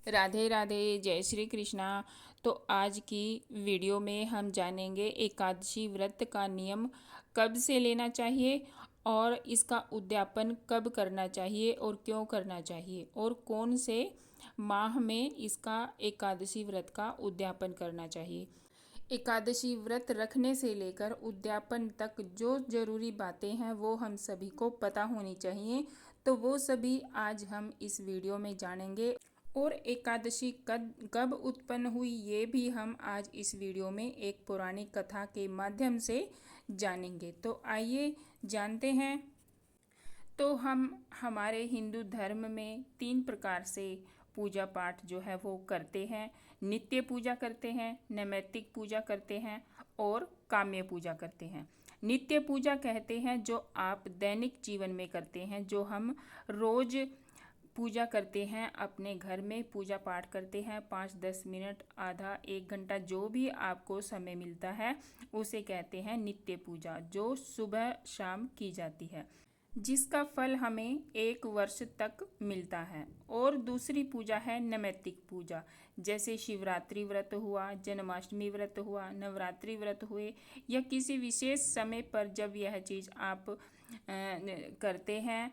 राधे राधे, जय श्री कृष्णा। तो आज की वीडियो में हम जानेंगे एकादशी व्रत का नियम कब से लेना चाहिए और इसका उद्यापन कब करना चाहिए और क्यों करना चाहिए और कौन से माह में इसका एकादशी व्रत का उद्यापन करना चाहिए। एकादशी व्रत रखने से लेकर उद्यापन तक जो जरूरी बातें हैं वो हम सभी को पता होनी चाहिए। तो वो सभी आज हम इस वीडियो में जानेंगे और एकादशी कब कब उत्पन्न हुई ये भी हम आज इस वीडियो में एक पौराणिक कथा के माध्यम से जानेंगे। तो आइए जानते हैं। तो हम हमारे हिंदू धर्म में तीन प्रकार से पूजा पाठ जो है वो करते हैं। नित्य पूजा करते हैं, नैमित्तिक पूजा करते हैं और काम्य पूजा करते हैं। नित्य पूजा कहते हैं जो आप दैनिक जीवन में करते हैं, जो हम रोज पूजा करते हैं, अपने घर में पूजा पाठ करते हैं। 5-10 मिनट, आधा 1 घंटा जो भी आपको समय मिलता है उसे कहते हैं नित्य पूजा, जो सुबह शाम की जाती है, जिसका फल हमें 1 वर्ष तक मिलता है। और दूसरी पूजा है नैमित्तिक पूजा, जैसे शिवरात्रि व्रत हुआ, जन्माष्टमी व्रत हुआ, नवरात्रि व्रत हुए या किसी विशेष समय पर जब यह चीज़ आप करते हैं,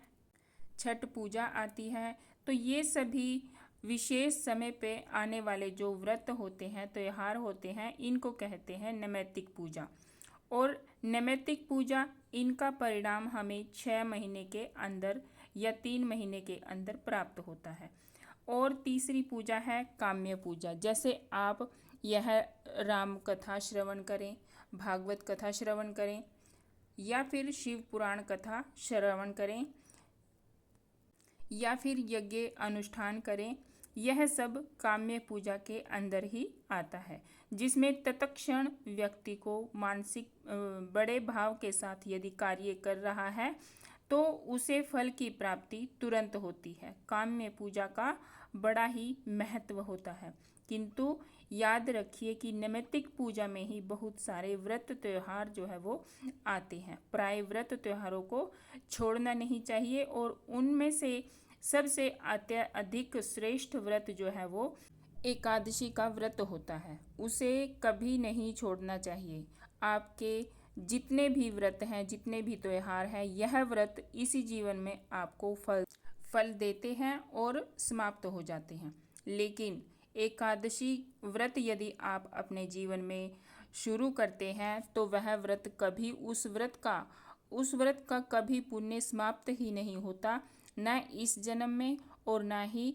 छठ पूजा आती है। तो ये सभी विशेष समय पे आने वाले जो व्रत होते हैं, त्यौहार होते हैं, इनको कहते हैं नैमित्तिक पूजा। और नैमित्तिक पूजा, इनका परिणाम हमें 6 महीने के अंदर या 3 महीने के अंदर प्राप्त होता है। और तीसरी पूजा है काम्य पूजा, जैसे आप यह राम कथा श्रवण करें, भागवत कथा श्रवण करें या फिर शिव पुराण कथा श्रवण करें या फिर यज्ञ अनुष्ठान करें, यह सब काम्य पूजा के अंदर ही आता है, जिसमें तत्क्षण व्यक्ति को मानसिक बड़े भाव के साथ यदि कार्य कर रहा है तो उसे फल की प्राप्ति तुरंत होती है। काम्य पूजा का बड़ा ही महत्व होता है, किंतु याद रखिए कि नैमित्तिक पूजा में ही बहुत सारे व्रत त्यौहार जो है वो आते हैं। प्राय व्रत त्योहारों को छोड़ना नहीं चाहिए और उनमें से सबसे अधिक श्रेष्ठ व्रत जो है वो एकादशी का व्रत होता है, उसे कभी नहीं छोड़ना चाहिए। आपके जितने भी व्रत हैं, जितने भी त्यौहार हैं, यह व्रत इसी जीवन में आपको फल देते हैं और समाप्त हो जाते हैं। लेकिन एकादशी व्रत यदि आप अपने जीवन में शुरू करते हैं तो वह व्रत कभी उस व्रत का कभी पुण्य समाप्त ही नहीं होता, न इस जन्म में और न ही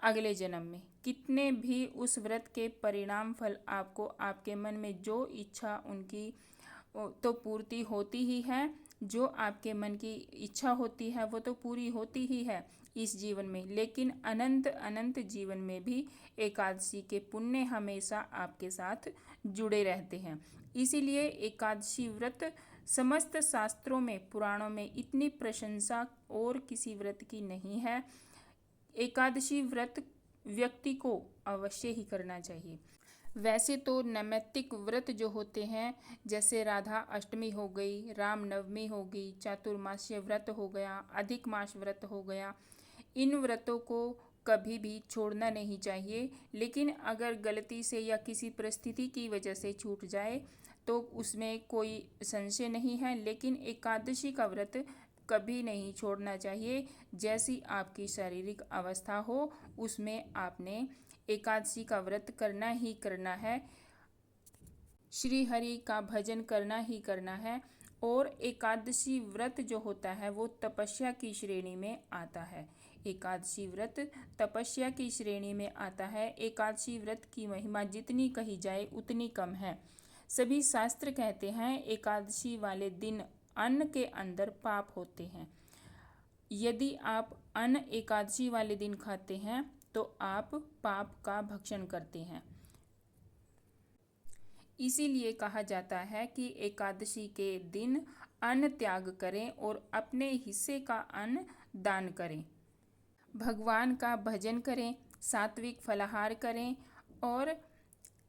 अगले जन्म में। कितने भी उस व्रत के परिणाम फल आपको आपके मन में जो इच्छा उनकी तो पूर्ति होती ही है, जो आपके मन की इच्छा होती है वो तो पूरी होती ही है इस जीवन में, लेकिन अनंत अनंत जीवन में भी एकादशी के पुण्य हमेशा आपके साथ जुड़े रहते हैं। इसीलिए एकादशी व्रत समस्त शास्त्रों में, पुराणों में इतनी प्रशंसा और किसी व्रत की नहीं है। एकादशी व्रत व्यक्ति को अवश्य ही करना चाहिए। वैसे तो नैमित्तिक व्रत जो होते हैं, जैसे राधा अष्टमी हो गई, रामनवमी हो गई, चातुर्मास्य व्रत हो गया, अधिक मास व्रत हो गया, इन व्रतों को कभी भी छोड़ना नहीं चाहिए। लेकिन अगर गलती से या किसी परिस्थिति की वजह से छूट जाए तो उसमें कोई संशय नहीं है, लेकिन एकादशी का व्रत कभी नहीं छोड़ना चाहिए। जैसी आपकी शारीरिक अवस्था हो उसमें आपने एकादशी का व्रत करना ही करना है, श्री हरि का भजन करना ही करना है। और एकादशी व्रत जो होता है वो तपस्या की श्रेणी में आता है। एकादशी व्रत तपस्या की श्रेणी में आता है। एकादशी व्रत की महिमा जितनी कही जाए उतनी कम है। सभी शास्त्र कहते हैं एकादशी वाले दिन अन्न के अंदर पाप होते हैं। यदि आप अन्न एकादशी वाले दिन खाते हैं तो आप पाप का भक्षण करते हैं। इसीलिए कहा जाता है कि एकादशी के दिन अन्न त्याग करें और अपने हिस्से का अन्न दान करें, भगवान का भजन करें, सात्विक फलाहार करें और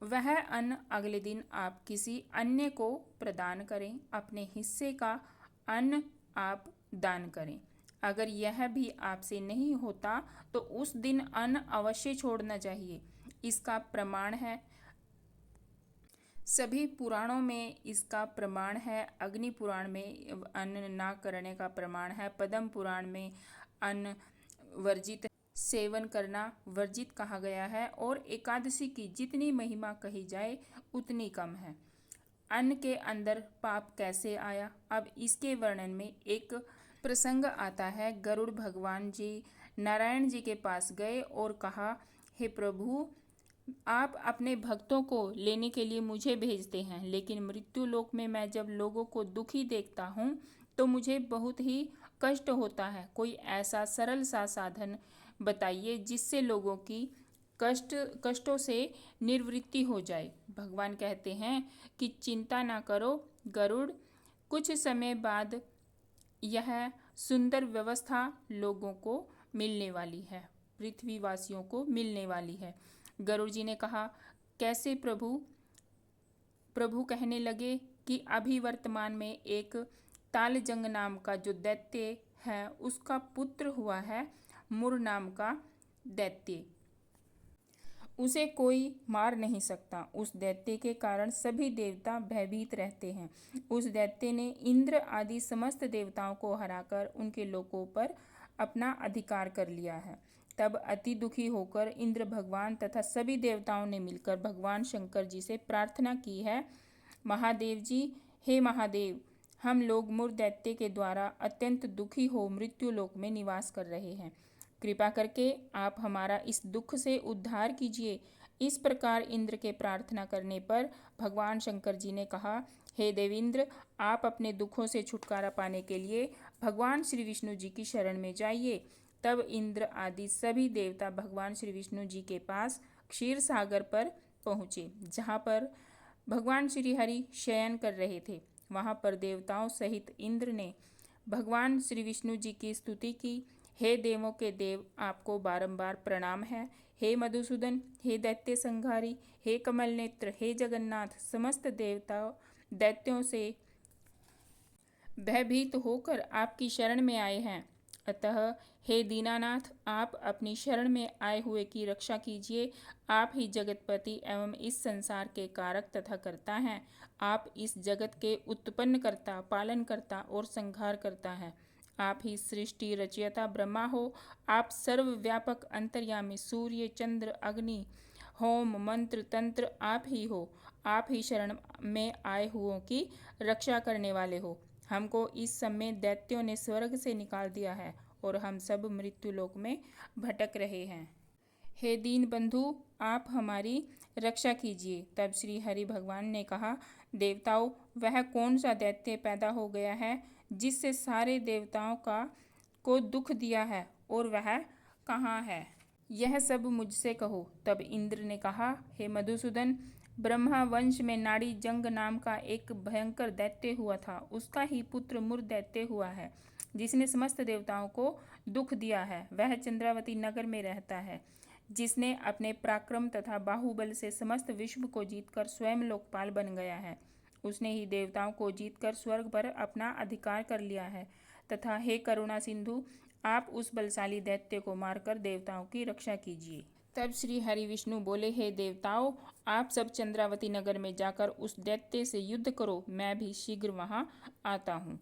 वह अन्न अगले दिन आप किसी अन्य को प्रदान करें, अपने हिस्से का अन्न आप दान करें। अगर यह भी आपसे नहीं होता तो उस दिन अन्न अवश्य छोड़ना चाहिए। इसका प्रमाण है, सभी पुराणों में इसका प्रमाण है। अग्नि पुराण में अन्न ना करने का प्रमाण है। पद्म पुराण में अन्न वर्जित सेवन करना वर्जित कहा गया है। और एकादशी की जितनी महिमा कही जाए उतनी कम है। अन्न के अंदर पाप कैसे आया, अब इसके वर्णन में एक प्रसंग आता है। गरुड़ भगवान जी नारायण जी के पास गए और कहा, हे प्रभु, आप अपने भक्तों को लेने के लिए मुझे भेजते हैं, लेकिन मृत्यु लोक में मैं जब लोगों को दुखी देखता हूँ तो मुझे बहुत ही कष्ट होता है। कोई ऐसा सरल सा साधन बताइए जिससे लोगों की कष्टों से निवृत्ति हो जाए। भगवान कहते हैं कि चिंता ना करो गरुड़, कुछ समय बाद यह सुंदर व्यवस्था लोगों को मिलने वाली है, पृथ्वीवासियों को मिलने वाली है। गरुड़ जी ने कहा, कैसे प्रभु? प्रभु कहने लगे कि अभी वर्तमान में एक तालजंग नाम का जो दैत्य है उसका पुत्र हुआ है मुर नाम का दैत्य। उसे कोई मार नहीं सकता। उस दैत्य के कारण सभी देवता भयभीत रहते हैं। उस दैत्य ने इंद्र आदि समस्त देवताओं को हराकर उनके लोकों पर अपना अधिकार कर लिया है। तब अति दुखी होकर इंद्र भगवान तथा सभी देवताओं ने मिलकर भगवान शंकर जी से प्रार्थना की है, महादेव जी, हे महादेव, हम लोग मुर दैत्य के द्वारा अत्यंत दुखी हो मृत्यु लोक में निवास कर रहे हैं। कृपा करके आप हमारा इस दुख से उद्धार कीजिए। इस प्रकार इंद्र के प्रार्थना करने पर भगवान शंकर जी ने कहा, हे देवेंद्र, आप अपने दुखों से छुटकारा पाने के लिए भगवान श्री विष्णु जी की शरण में जाइए। तब इंद्र आदि सभी देवता भगवान श्री विष्णु जी के पास क्षीर सागर पर पहुँचे, जहाँ पर भगवान श्री हरि शयन कर रहे थे। वहाँ पर देवताओं सहित इंद्र ने भगवान श्री विष्णु जी की स्तुति की। हे देवों के देव, आपको बारंबार प्रणाम है। हे मधुसूदन, हे दैत्य संहारी, हे कमल नेत्र, हे जगन्नाथ, समस्त देवताओं दैत्यों से भयभीत होकर आपकी शरण में आए हैं। अतः हे दीनानाथ, आप अपनी शरण में आए हुए की रक्षा कीजिए। आप ही जगतपति एवं इस संसार के कारक तथा कर्ता हैं। आप इस जगत के उत्पन्न करता, पालन करता और संहार करता है। आप ही सृष्टि रचयिता ब्रह्मा हो। आप सर्वव्यापक अंतर्यामी सूर्य, चंद्र, अग्नि, होम, मंत्र, तंत्र आप ही हो। आप ही शरण में आए हुओं की रक्षा करने वाले हो। हमको इस समय दैत्यों ने स्वर्ग से निकाल दिया है और हम सब मृत्यु लोक में भटक रहे हैं। हे दीन बंधु, आप हमारी रक्षा कीजिए। तब श्री हरि भगवान ने कहा, देवताओं, वह कौन सा दैत्य पैदा हो गया है जिससे सारे देवताओं को दुख दिया है, और वह कहाँ है? यह सब मुझसे कहो। तब इंद्र ने कहा, हे मधुसूदन, ब्रह्मा वंश में नाड़ी जंग नाम का एक भयंकर दैत्य हुआ था। उसका ही पुत्र मुर दैत्य हुआ है, जिसने समस्त देवताओं को दुख दिया है। वह चंद्रावती नगर में रहता है, जिसने अपने पराक्रम तथा बाहुबल से समस्त विश्व को जीतकर स्वयं लोकपाल बन गया है। उसने ही देवताओं को जीतकर स्वर्ग पर अपना अधिकार कर लिया है। तथा हे करुणा सिंधु, आप उस बलशाली दैत्य को मारकर देवताओं की रक्षा कीजिए। तब श्री हरि विष्णु बोले, हे देवताओं, आप सब चंद्रावती नगर में जाकर उस दैत्य से युद्ध करो, मैं भी शीघ्र वहां आता हूँ।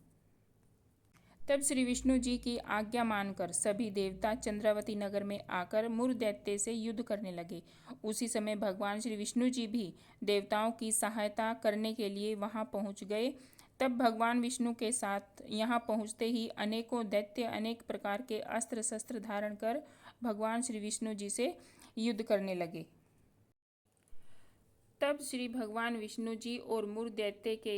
तब श्री विष्णु जी की आज्ञा मानकर सभी देवता चंद्रावती नगर में आकर मुर दैत्य से युद्ध करने लगे। उसी समय भगवान श्री विष्णु जी भी देवताओं की सहायता करने के लिए वहां पहुंच गए। तब भगवान विष्णु के साथ यहाँ पहुँचते ही अनेकों दैत्य अनेक प्रकार के अस्त्र शस्त्र धारण कर भगवान श्री विष्णु जी से युद्ध करने लगे। तब श्री भगवान विष्णु जी और मुर दैत्य के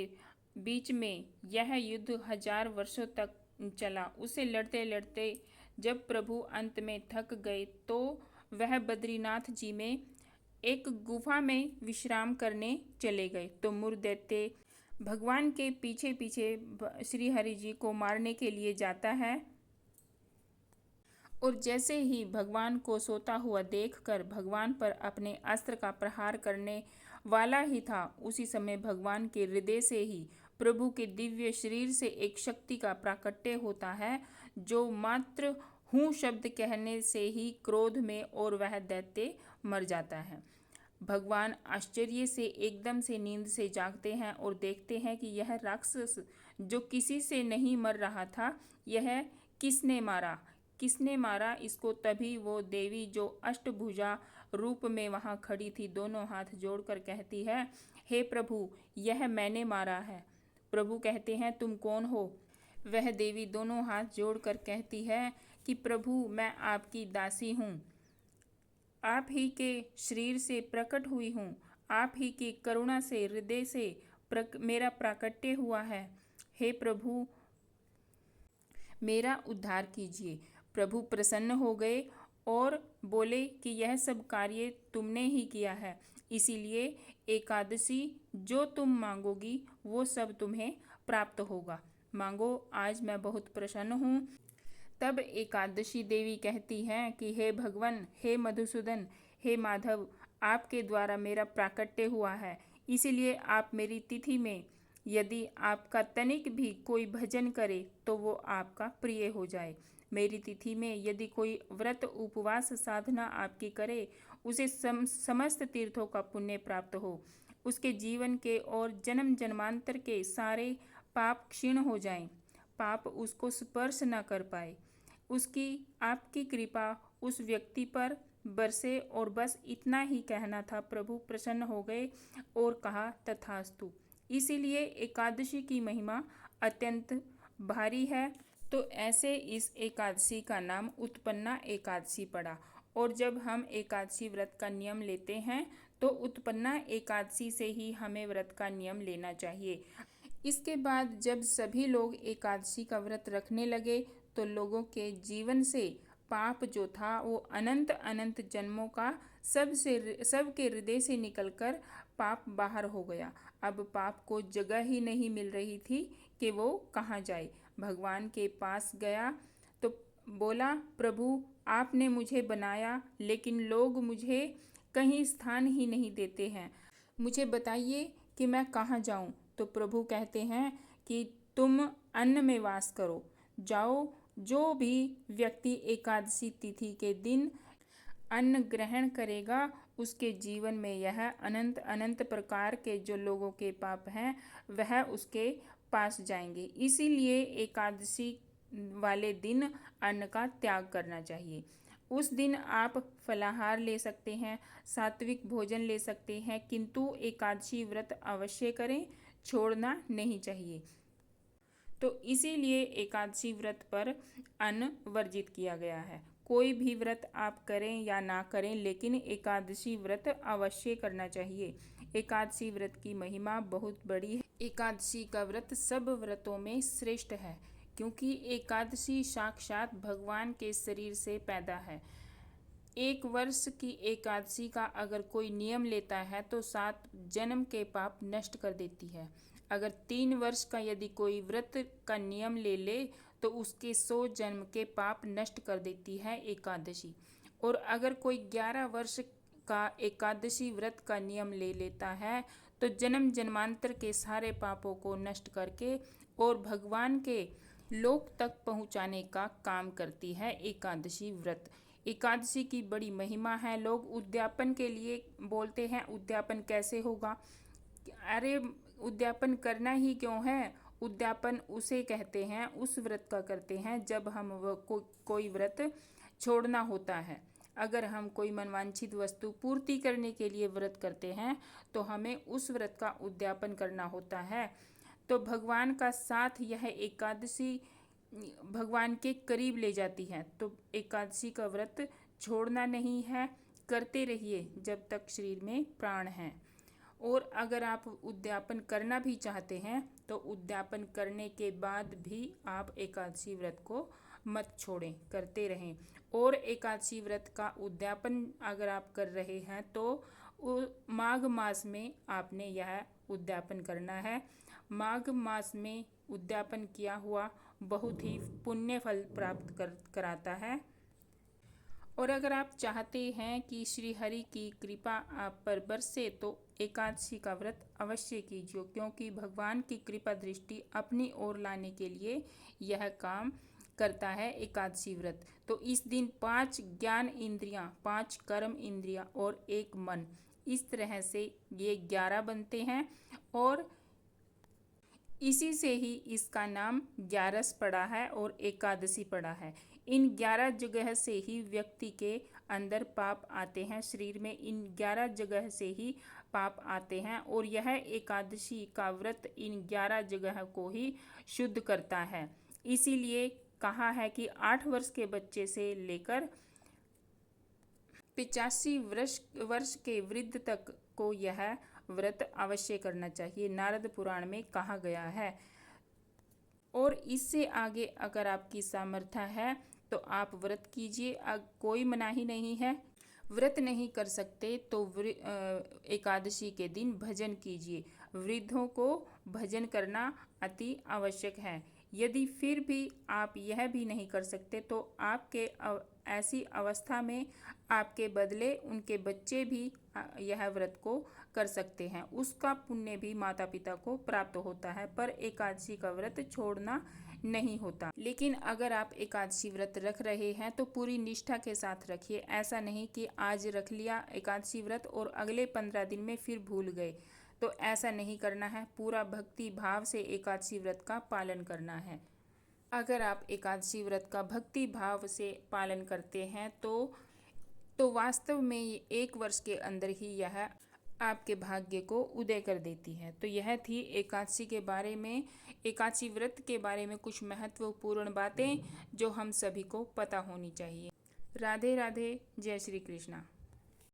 बीच में यह युद्ध 1000 वर्षों तक चला। उसे लड़ते लड़ते जब प्रभु अंत में थक गए तो वह बद्रीनाथ जी में एक गुफा में विश्राम करने चले गए। तो मुर दैत्य भगवान के पीछे पीछे श्री हरि जी को मारने के लिए जाता है, और जैसे ही भगवान को सोता हुआ देखकर भगवान पर अपने अस्त्र का प्रहार करने वाला ही था, उसी समय भगवान के हृदय से ही प्रभु के दिव्य शरीर से एक शक्ति का प्राकट्य होता है, जो मात्र हूँ शब्द कहने से ही क्रोध में और वह दैत्य मर जाता है। भगवान आश्चर्य से एकदम से नींद से जागते हैं और देखते हैं कि यह राक्षस जो किसी से नहीं मर रहा था, यह किसने मारा इसको। तभी वो देवी जो अष्टभुजा रूप में वहाँ खड़ी थी, दोनों हाथ जोड़कर कहती है, हे प्रभु, यह मैंने मारा है। प्रभु कहते हैं, तुम कौन हो? वह देवी दोनों हाथ जोड़कर कहती है कि प्रभु, मैं आपकी दासी हूँ, आप ही के शरीर से प्रकट हुई हूँ, आप ही की करुणा से हृदय से मेरा प्राकट्य हुआ है। हे प्रभु, मेरा उद्धार कीजिए। प्रभु प्रसन्न हो गए और बोले कि यह सब कार्य तुमने ही किया है, इसीलिए एकादशी जो तुम मांगोगी वो सब तुम्हें प्राप्त होगा। मांगो, आज मैं बहुत प्रसन्न हूँ। तब एकादशी देवी कहती हैं कि हे भगवान, हे मधुसूदन, हे माधव, आपके द्वारा मेरा प्राकट्य हुआ है, इसीलिए आप मेरी तिथि में यदि आपका तनिक भी कोई भजन करे तो वो आपका प्रिय हो जाए। मेरी तिथि में यदि कोई व्रत उपवास साधना आपकी करे, उसे समस्त तीर्थों का पुण्य प्राप्त हो, उसके जीवन के और जन्म जन्मांतर के सारे पाप क्षीण हो जाएं, पाप उसको स्पर्श न कर पाए, उसकी आपकी कृपा उस व्यक्ति पर बरसे। और बस इतना ही कहना था। प्रभु प्रसन्न हो गए और कहा, तथास्तु। इसीलिए एकादशी की महिमा अत्यंत भारी है। तो ऐसे इस एकादशी का नाम उत्पन्ना एकादशी पड़ा। और जब हम एकादशी व्रत का नियम लेते हैं तो उत्पन्ना एकादशी से ही हमें व्रत का नियम लेना चाहिए। इसके बाद जब सभी लोग एकादशी का व्रत रखने लगे तो लोगों के जीवन से पाप जो था वो अनंत अनंत जन्मों का सबके हृदय से निकलकर पाप बाहर हो गया। अब पाप को जगह ही नहीं मिल रही थी कि वो कहाँ जाए। भगवान के पास गया तो बोला, प्रभु, आपने मुझे बनाया, लेकिन लोग मुझे कहीं स्थान ही नहीं देते हैं, मुझे बताइए कि मैं कहाँ जाऊँ। तो प्रभु कहते हैं कि तुम अन्न में वास करो, जाओ। जो भी व्यक्ति एकादशी तिथि के दिन अन्न ग्रहण करेगा उसके जीवन में यह अनंत अनंत प्रकार के जो लोगों के पाप हैं वह उसके पास जाएंगे। इसीलिए एकादशी वाले दिन अन्न का त्याग करना चाहिए। उस दिन आप फलाहार ले सकते हैं, सात्विक भोजन ले सकते हैं, किंतु एकादशी व्रत अवश्य करें, छोड़ना नहीं चाहिए। तो इसीलिए एकादशी व्रत पर अन्न वर्जित किया गया है। कोई भी व्रत आप करें या ना करें, लेकिन एकादशी व्रत अवश्य करना चाहिए। एकादशी व्रत की महिमा बहुत बड़ी है। एकादशी का व्रत सब व्रतों में श्रेष्ठ है, क्योंकि एकादशी साक्षात भगवान के शरीर से पैदा है। एक वर्ष की एकादशी का अगर कोई नियम लेता है तो 7 जन्म के पाप नष्ट कर देती है। अगर 3 वर्ष का यदि कोई व्रत का नियम ले तो उसके 100 जन्म के पाप नष्ट कर देती है एकादशी। और अगर कोई 11 वर्ष का एकादशी व्रत का नियम ले लेता है तो जन्म जन्मांतर के सारे पापों को नष्ट करके और भगवान के लोक तक पहुँचाने का काम करती है एकादशी व्रत। एकादशी की बड़ी महिमा है। लोग उद्यापन के लिए बोलते हैं, उद्यापन कैसे होगा? अरे, उद्यापन करना ही क्यों है? उद्यापन उसे कहते हैं, उस व्रत का करते हैं जब हम कोई व्रत छोड़ना होता है। अगर हम कोई मनवांछित वस्तु पूर्ति करने के लिए व्रत करते हैं तो हमें उस व्रत का उद्यापन करना होता है। तो भगवान का साथ यह एकादशी भगवान के करीब ले जाती है। तो एकादशी का व्रत छोड़ना नहीं है, करते रहिए जब तक शरीर में प्राण हैं। और अगर आप उद्यापन करना भी चाहते हैं तो उद्यापन करने के बाद भी आप एकादशी व्रत को मत छोड़ें, करते रहें। और एकादशी व्रत का उद्यापन अगर आप कर रहे हैं तो माघ मास में आपने यह उद्यापन करना है। माघ मास में उद्यापन किया हुआ बहुत ही पुण्य फल प्राप्त कराता है। और अगर आप चाहते हैं कि श्री हरि की कृपा आप पर बरसे तो एकादशी का व्रत अवश्य कीजिए, क्योंकि भगवान की कृपा दृष्टि अपनी ओर लाने के लिए यह काम करता है एकादशी व्रत। तो इस दिन 5 ज्ञान इंद्रियां, 5 कर्म इंद्रियां और 1 मन, इस तरह से ये 11 बनते हैं और इसी से ही इसका नाम 11 पड़ा है और एकादशी पड़ा है। इन 11 जगह से ही व्यक्ति के अंदर पाप आते हैं, शरीर में इन 11 जगह से ही पाप आते हैं और यह एकादशी का व्रत इन 11 जगह को ही शुद्ध करता है। इसीलिए कहा है कि 8 वर्ष के बच्चे से लेकर 85 वर्ष के वृद्ध तक को यह व्रत अवश्य करना चाहिए, नारद पुराण में कहा गया है। और इससे आगे अगर आपकी सामर्थ्य है तो आप व्रत कीजिए, कोई मनाही नहीं है। व्रत नहीं कर सकते तो एकादशी के दिन भजन कीजिए। वृद्धों को भजन करना अति आवश्यक है। यदि फिर भी आप यह भी नहीं कर सकते तो आपके ऐसी अवस्था में आपके बदले उनके बच्चे भी यह व्रत को कर सकते हैं, उसका पुण्य भी माता पिता को प्राप्त होता है, पर एकादशी का व्रत छोड़ना नहीं होता। लेकिन अगर आप एकादशी व्रत रख रहे हैं तो पूरी निष्ठा के साथ रखिए। ऐसा नहीं कि आज रख लिया एकादशी व्रत और अगले 15 दिन में फिर भूल गए, तो ऐसा नहीं करना है। पूरा भक्ति भाव से एकादशी व्रत का पालन करना है। अगर आप एकादशी व्रत का भक्ति भाव से पालन करते हैं तो वास्तव में 1 वर्ष के अंदर ही यह आपके भाग्य को उदय कर देती है। तो यह थी एकादशी के बारे में, एकादशी व्रत के बारे में कुछ महत्वपूर्ण बातें जो हम सभी को पता होनी चाहिए। राधे राधे, जय श्री कृष्णा।